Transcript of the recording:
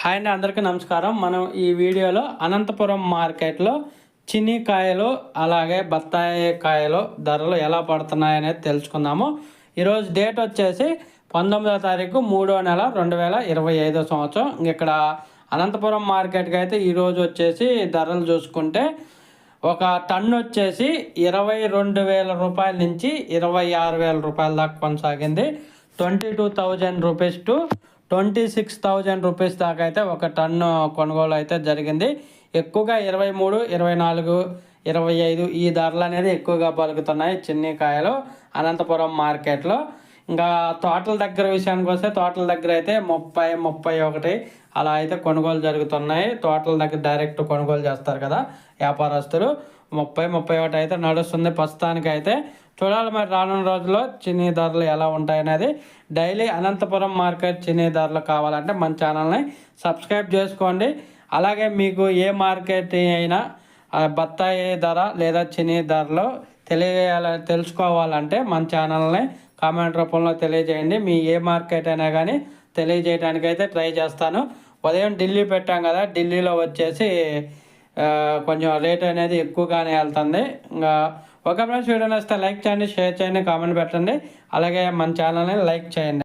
Hi అండి, అందరికీ నమస్కారం. మనం ఈ వీడియోలో అనంతపురం మార్కెట్లో చిన్నికాయలు అలాగే బత్తాయి కాయలు ధరలు ఎలా పడుతున్నాయనేది తెలుసుకుందాము. ఈరోజు డేట్ వచ్చేసి 19వ తారీఖు 3వ నెల 2025 సంవత్సరం. ఇక్కడ అనంతపురం మార్కెట్కి అయితే ఈరోజు వచ్చేసి ధరలు చూసుకుంటే ఒక టన్ను వచ్చేసి 22,000 రూపాయల నుంచి 26,000 రూపాయల దాకా కొనసాగింది. 22,000 రూపీస్ టు 26,000 రూపీస్ దాకా అయితే ఒక టన్ను కొనుగోలు అయితే జరిగింది. ఎక్కువగా 23, 24, 25 ఈ ధరలు అనేది ఎక్కువగా పలుకుతున్నాయి చిన్నికాయలు అనంతపురం మార్కెట్లో. ఇంకా తోటల దగ్గర విషయానికి వస్తే తోటల దగ్గర అయితే 30, 31 అలా అయితే కొనుగోలు జరుగుతున్నాయి. తోటల దగ్గర డైరెక్ట్ కొనుగోలు చేస్తారు కదా వ్యాపారస్తులు. 30, 31 అయితే నడుస్తుంది ప్రస్తుతానికి అయితే. చూడాలి మరి రానున్న రోజుల్లో చిన్ని ధరలు ఎలా ఉంటాయనేది. డైలీ అనంతపురం మార్కెట్ చిన్ని ధరలు కావాలంటే మన ఛానల్ని సబ్స్క్రైబ్ చేసుకోండి. అలాగే మీకు ఏ మార్కెట్ అయినా బత్తాయి ధర లేదా చిన్ని ధరలు తెలుసుకోవాలంటే మన ఛానల్ని కామెంట్ రూపంలో తెలియజేయండి. మీ ఏ మార్కెట్ అయినా కానీ తెలియజేయడానికి అయితే ట్రై చేస్తాను. ఉదయం ఢిల్లీ పెట్టాం కదా, ఢిల్లీలో వచ్చేసి కొంచెం రేట్ అనేది ఎక్కువగానే వెళ్తుంది. ఇంకా ఒక ఫ్రెండ్స్ వీడియో నచ్చితే లైక్ చేయండి, షేర్ చేయండి, కామెంట్ పెట్టండి. అలాగే మన ఛానల్ని లైక్ చేయండి.